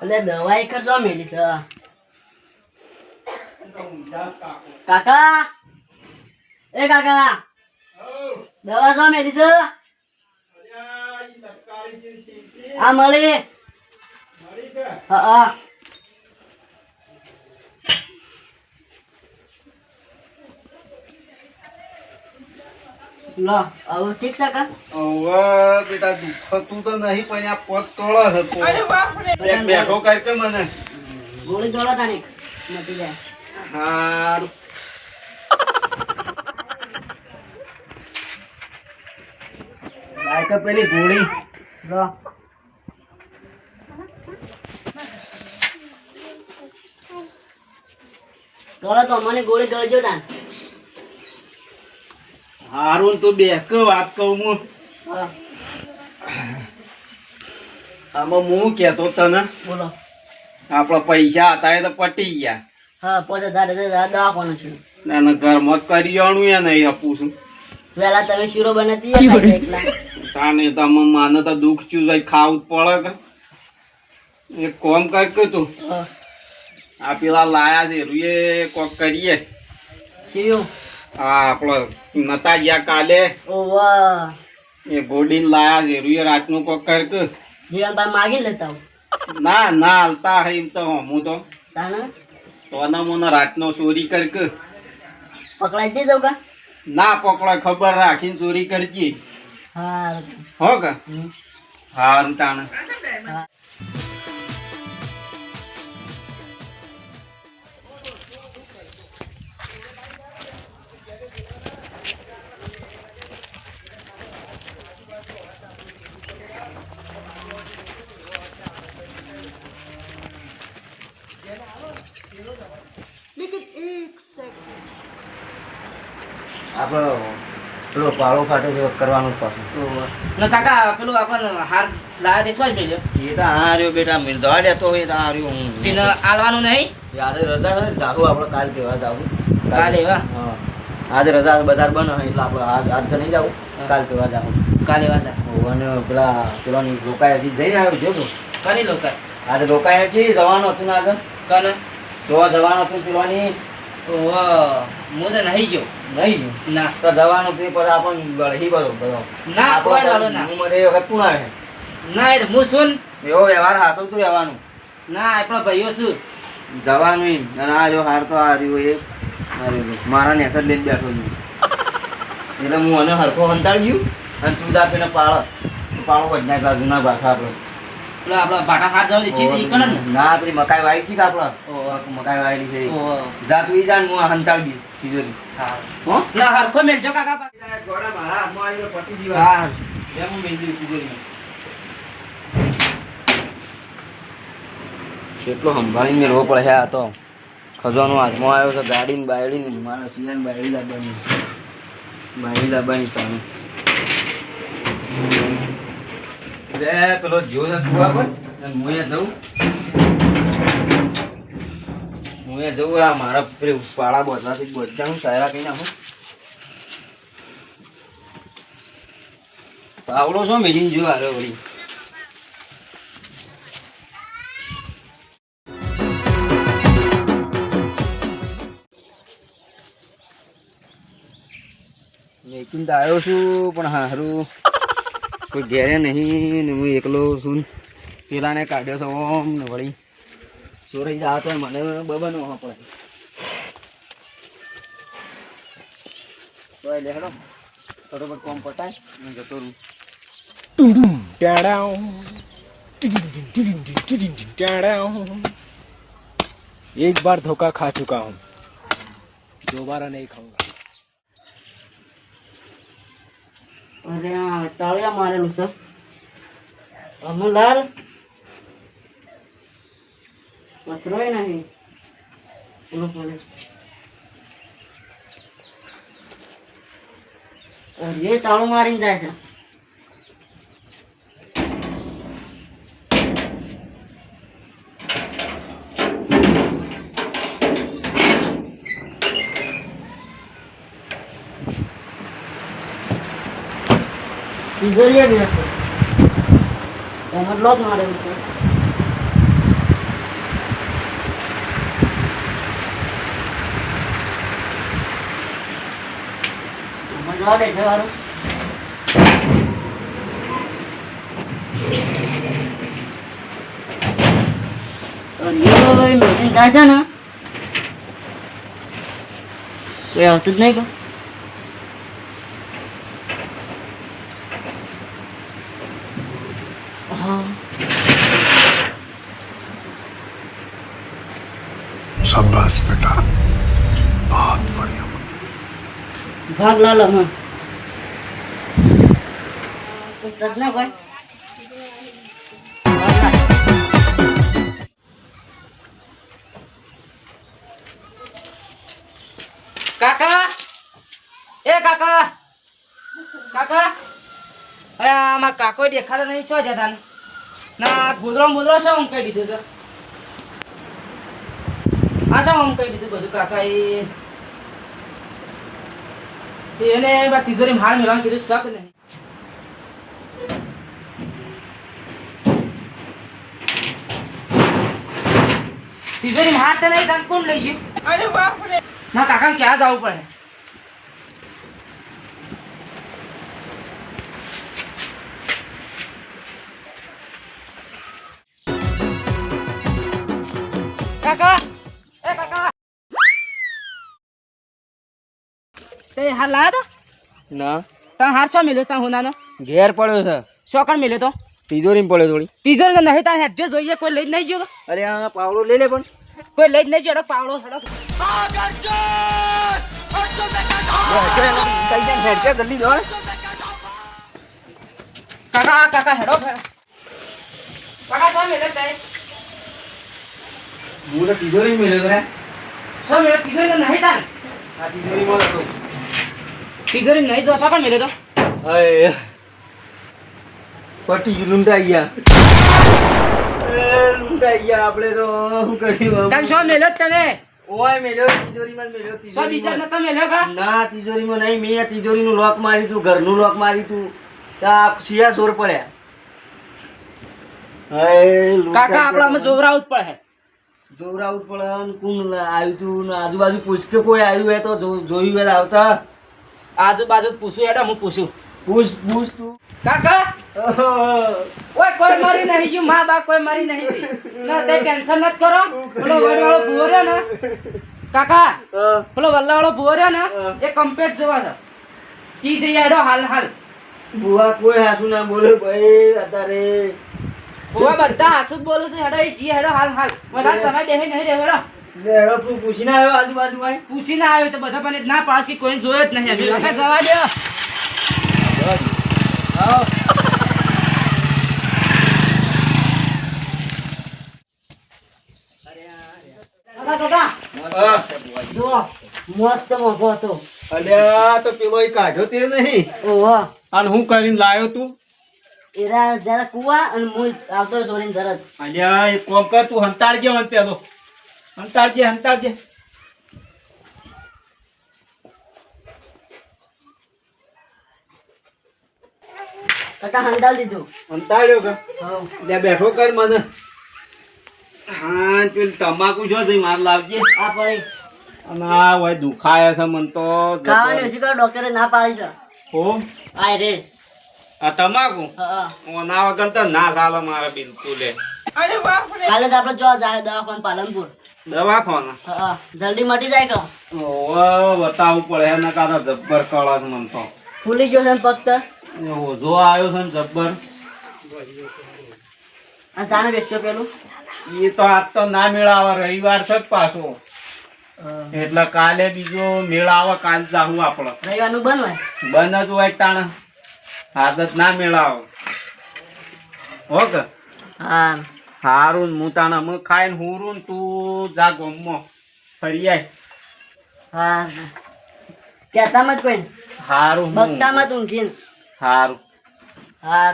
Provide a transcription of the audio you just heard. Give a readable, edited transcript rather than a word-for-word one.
એટલે દવાઈ કરજો મેલી છે કાકા એ કાકા દવા જો મેલી છે આ મળી હા લો આવું ઠીક છે કા હવે બેટા દુખતું તો નહીં પણ આ પગ તોળો હતો એક બેઠો કરકે મને ગોળી દોડો તાની મટી જાય હારું લાયક પેલી ગોળી લો દોડો તો મને ગોળી દોડજો તાન હારું તો બેક વાત કહું હું હા આમાં હું કહેતો તને બોલો આપણા પૈસા હતા એ તો પટી ગયા હા 5000 દવાખાનું છે અને ઘરમાં કરિયાણું એ નહીં આપું છું વેલા તમે શીરો બનાતી ખાઈ એકલા તાને તમે માને તો દુઃખ ચૂ જાય ખાવું જ પડે કે એક કોમ કર કે તું હા આ પેલા લાયા છે રૂએ કોક કરીએ શિયો આ આપણો નતા ગયા કાલે ઓ વાહ એ ગોડીને લાયા છે રૂએ રાતનું કોક કર કે જીવનભાઈ માગી લેતા હું ના ના હાલતા હે એમ તો હું તો તાને મને રાતનો ચોરી કર કે પકડાઈ દઈ જાઉં કા ના પકડો ખબર રાખીને ચોરી કરજે હા હો કે હારું તાણે હા આપણો પેલો પાળો ફાટે જેવો કરવાનું પાછું ને કાકા પેલું આપણને હાર લાયા દેશવા જ મેલ્યો એ તો હાર્યો બેટા મિલવા દેતો હોય તો હાર્યો હું તેને આલવાનું નહીં આજે રજા હોય જાવું આપણે કાલ કેવા જાવું કાલે એવા હા આજે રજા બજાર બંધ હોય એટલે આપણે આજ તો નહીં જાવું કાલ કેવા જાવું કાલે વાજા અને પેલાની રોકાય હજી જઈને આવ્યો જો તું કરી લો કાય આજે રોકાય હજી જવાનું હતું ને આગળ કને જોવા જવાનું હતું પેલાની ઓહ હું તો નહીં ગયો નહીં ના તો જવાનું હતું પછી આપણને બળહી બધો ના કોઈ લડો ના હું મને એ વખત કોણ આવે ના એ તો હું શું એવો વ્યવહાર હાસવતું રહેવાનું ના આપણો ભાઈઓ શું જવાનું એમ અને આ જો હાર તો આ રહ્યો એ મારા નેસર લઈને બેઠો છું એટલે હું અને હરખો હંતાડી ગયું અને તું જા પેલા પાળો બજના પેલા જૂના ભાષા આપણે પેલો આપણો બાટા હાર જાવ ઈચ્છી ઈ કને ને ના પેલી મકાઈ વાવી છે કે આપણે મકાઈ વાવેલી છે જા તું ઈ જા ને હું હંતાડી દઉં તિજોરી હા હો ના હરખો મેલજો કાકા ગોડા મારા હાથમાં આવીને પટી દીવા હા જેમ હું મેલી દઉં તિજોરીમાં કેટલો સંભાળીને મેળવો પડે આ તો ખજાનો હાથમાં આવ્યો છે ગાડીને બાયડીને મારા સિયાને બાયડી લાવવાની તાણે રે પેલો જો તું આગળ અને હું જવું આ મારા પેલું પાળા બોધવાથી બધા હું સાયરા કઈ નાખું પાવડો છો મેળીને જો આરે વળી મેકીને તો આવ્યો છું પણ હારું કોઈ ઘેરે નહીં ને હું એકલો છું પેલાને કાઢ્યો છો ઓમ ને વળી ચોરાઈ જા તો મને બબાનો પડે તો લે હેડો ફટોફટ કોમ પટાય ને જતો રહું एक बार धोखा खा चुका हूँ दोबारा नहीं खाऊंगा અરે આ તાળિયા મારેલું છે અમલાલ પથરોય નહીં બોલો બોલે અરે તાળું મારીને જાય છે તિજોરી બી હશે એમાં લોક મારેલું છે લોડે છે વાળું. મેચિંગ થાય છે ને કોઈ આવતું જ નહીં કો. હા शाबाश बेटा बहुत बढ़िया ભાગ લા લો. હા કોઈ સજ ના કોઈ. કાકા એ કાકા કાકા અરે અમાર કાકો દેખાતા નહીં છો જતા ને ના ગોદરો બોદરો શું આમ કહી દીધું છે આ શું આમ કહી દીધું બધું કાકા એને તિજોરી હાર મેળવાનું કીધું શક નહીં તિજોરી હાર તો નહીં તને કોણ લઈ ગયું અરે બાપ રે ના કાકા ક્યાં જવું પડે કાકા એ કાકા તે હાર લાયા તો ના તને હાર છો મેલ્યો તા હોનાનો ઘેર પડ્યો છે શોકણ મેલ્યો તો તિજોરીમાં પડ્યો થોડી તિજોરી નહીં તારે હેડજો જોઈએ કોઈ લઈ જ નહીં ગયો અરે આ પાવડો લઈ લે પણ કોઈ લઈ જ નહીં ગયો પાવડો હેડો જલ્દી દોડ કાકા કાકા હેડો કાકા તો મેલ્યો તારે હું તો તિજોરી મેલ્યો રે શું મેલ્યો તિજોરી નહીં તારે આ તિજોરીમાં હતો તિજોરી નહીં જો શોકણ મેલ્યો તો અય પટી લૂંટાઈ ગયા લૂંટાઈ ગયા આપણે તો શું કર્યું તને શું મેલ્યો તમે ઓય મેલ્યો તિજોરીમાં જ મેલ્યો શું બીજા નતો મેલ્યો કા ના તિજોરીમાં નહીં મેં આ તિજોરીનું લોક માર્યું તું ઘરનું લોક માર્યું તું ત્યાં શિયા સોર પડ્યા કાકા આપણામાં જોવરાવું જ પડે જોવરાવું પડે ને કોણ આવ્યું તું ને આજુબાજુ પૂછ કે કોઈ આવ્યું હોય તો જોયું હોય આવતા આજુબાજુ પૂછું હેડો હું પૂછું પૂછ તું કાકા ઓય કોઈ મરી નહીં ગયું માં બા કોઈ મરી નહીં ગઈ ના તે ટેન્શન નત કરો પેલો વડવાળો ભૂવો રહ્યો ને કાકા પેલો વલ્લાવાળો ભૂવો રહ્યો ને એ કમ્પ્લીટ જોવા છે કી જઈ હેડો હાલ હાલ બુવા કોઈ હાસુ ના બોલે ભાઈ અત્યારે ભૂવા બધા હાસુ જ બોલું છે હેડો એ જી હેડો હાલ હાલ બધા સમય બેહી નહીં રહ્યો હેડો હેડો તું પૂછીને આવ્યો આજુબાજુ ભાઈ પૂછીને આવ્યો તો બધા પણ ના પાસ કે કોઈ જોયો જ નહીં હજી કાકા જવા દો આવો કાકા જો મસ્ત મોકો હતો. અલ્યા તો પેલો ઈ કાઢ્યો તે નહીં ઓહો અને હું કરીને લાયો તું એરા જરા કુવા અને હું આવતો સોરીને તરત. અલ્યા એક કોમ કર તું હંતાડજે મને પેલો હંતાડજે કાકા હંડાલ દીધું. હંતાડ્યો કે હા ત્યાં બેઠો કર મને હા પેલી તમાકુ છો જઈ માર લાવજે આ પડી અને આ હોય દુખાય છે મન તો ખાવાની ઓછી કરો ડોક્ટરે ના પાડી છે. હો આય રે આ તમાકુ હા ઓના વગર તો ના ચાલે મારે બિલકુલ અરે બાપ રે કાલે તો આપણે જો જાય દવાખાને પાલનપુર. દવાખાના હા જલ્દી મટી જાય કે ઓવે બતાવવું પડે એના કારણે જબ્બર કળા મન તો ફૂલી ગયો છે ને પગ તો. ઓઝો આવ્યો છે ને જબ્બર અને સામે બેસ્યો પેલું એ તો આજ તો ના મેળાવે રવિવાર છે જ પાછો એટલે કાલે બીજો મેળાવે કાલ જાહું આપણે રવિવારનું બંધ હોય. બંધ જ હોય ટાણા આદત ના મેળાવે હો કે હા હારું હું તાણા હું ખાઈને હુરું ને તું જા ગમમાં ફરી આય હા કહેતા મત કોઈ હારું બગતા મત ઊંઘીને. હારું હા